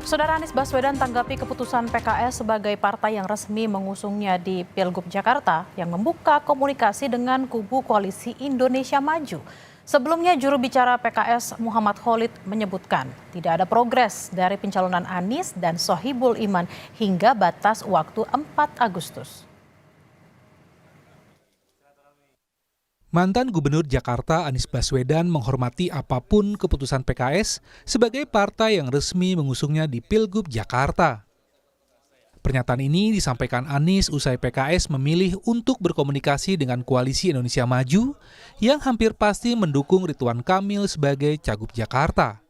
Saudara Anies Baswedan tanggapi keputusan PKS sebagai partai yang resmi mengusungnya di Pilgub Jakarta yang membuka komunikasi dengan kubu Koalisi Indonesia Maju. Sebelumnya juru bicara PKS Muhammad Khalid menyebutkan tidak ada progres dari pencalonan Anies dan Sohibul Iman hingga batas waktu 4 Agustus. Mantan Gubernur Jakarta Anies Baswedan menghormati apapun keputusan PKS sebagai partai yang resmi mengusungnya di Pilgub Jakarta. Pernyataan ini disampaikan Anies usai PKS memilih untuk berkomunikasi dengan Koalisi Indonesia Maju yang hampir pasti mendukung Ridwan Kamil sebagai Cagup Jakarta.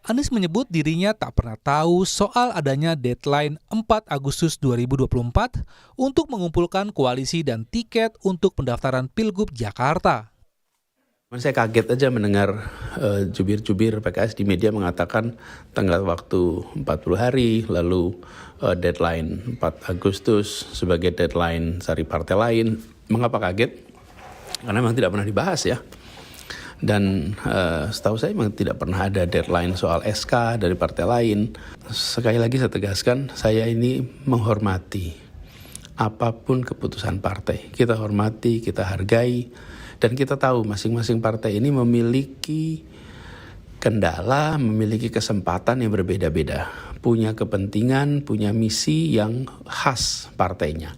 Anies menyebut dirinya tak pernah tahu soal adanya deadline 4 Agustus 2024 untuk mengumpulkan koalisi dan tiket untuk pendaftaran Pilgub Jakarta. Saya kaget aja mendengar jubir-jubir PKS di media mengatakan tenggat waktu 40 hari, lalu deadline 4 Agustus sebagai deadline dari partai lain. Mengapa kaget? Karena memang tidak pernah dibahas ya. Dan setahu saya memang tidak pernah ada deadline soal SK dari partai lain. Sekali lagi saya tegaskan, saya ini menghormati apapun keputusan partai. Kita hormati, kita hargai, dan kita tahu masing-masing partai ini memiliki kendala, memiliki kesempatan yang berbeda-beda. Punya kepentingan, punya misi yang khas partainya.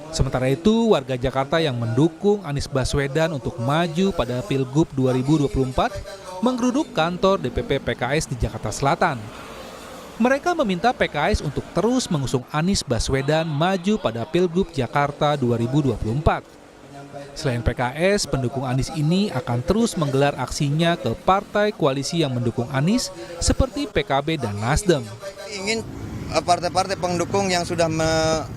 Sementara itu, warga Jakarta yang mendukung Anies Baswedan untuk maju pada Pilgub 2024 menggeruduk kantor DPP PKS di Jakarta Selatan. Mereka meminta PKS untuk terus mengusung Anies Baswedan maju pada Pilgub Jakarta 2024. Selain PKS, pendukung Anies ini akan terus menggelar aksinya ke partai koalisi yang mendukung Anies seperti PKB dan Nasdem. Ingin partai-partai pendukung yang sudah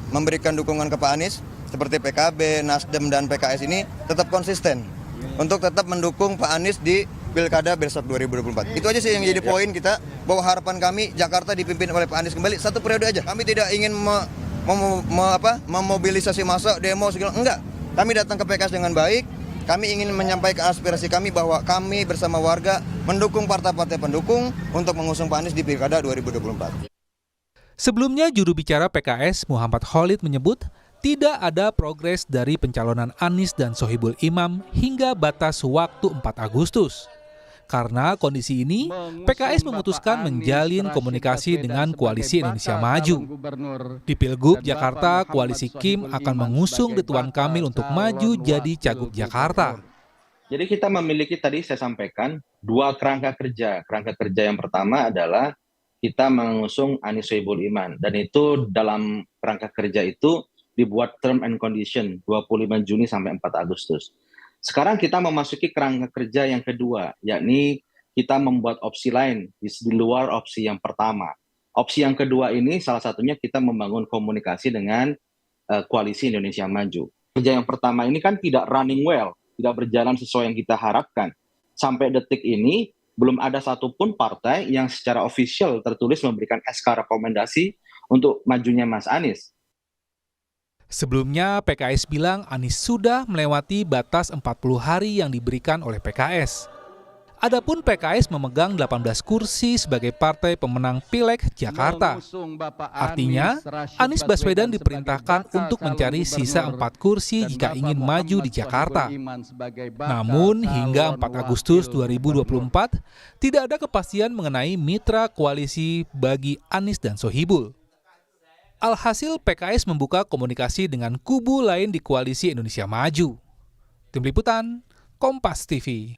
memberikan dukungan ke Pak Anies seperti PKB, Nasdem, dan PKS ini tetap konsisten untuk tetap mendukung Pak Anies di Pilkada besok 2024. Itu aja sih yang jadi poin kita, bahwa harapan kami Jakarta dipimpin oleh Pak Anies kembali 1 periode aja. Kami tidak ingin memobilisasi massa, demo segala, enggak. Kami datang ke PKS dengan baik, kami ingin menyampaikan aspirasi kami bahwa kami bersama warga mendukung partai-partai pendukung untuk mengusung Pak Anies di Pilkada 2024. Sebelumnya, juru bicara PKS Muhammad Khalid menyebut tidak ada progres dari pencalonan Anies dan Sohibul Imam hingga batas waktu 4 Agustus. Karena kondisi ini, PKS memutuskan menjalin komunikasi dengan Koalisi Indonesia Maju. Di Pilgub Jakarta, Koalisi Kim akan mengusung Ridwan Kamil untuk maju jadi Cagup Jakarta. Jadi kita memiliki, tadi saya sampaikan, 2 kerangka kerja. Kerangka kerja yang pertama adalah kita mengusung Anies Sohibul Iman, dan itu dalam kerangka kerja itu dibuat term and condition 25 Juni sampai 4 Agustus. Sekarang kita memasuki kerangka kerja yang kedua, yakni kita membuat opsi lain di luar opsi yang pertama. Opsi yang kedua ini salah satunya kita membangun komunikasi dengan Koalisi Indonesia Maju. Kerja yang pertama ini kan tidak running well, tidak berjalan sesuai yang kita harapkan. Sampai detik ini belum ada satupun partai yang secara official tertulis memberikan SK rekomendasi untuk majunya Mas Anies. Sebelumnya, PKS bilang Anies sudah melewati batas 40 hari yang diberikan oleh PKS. Adapun PKS memegang 18 kursi sebagai partai pemenang Pileg Jakarta. Artinya, Anies Baswedan diperintahkan untuk mencari sisa 4 kursi jika ingin maju di Jakarta. Namun, hingga 4 Agustus 2024, tidak ada kepastian mengenai mitra koalisi bagi Anies dan Sohibul. Alhasil, PKS membuka komunikasi dengan kubu lain di Koalisi Indonesia Maju. Tim Liputan, Kompas TV.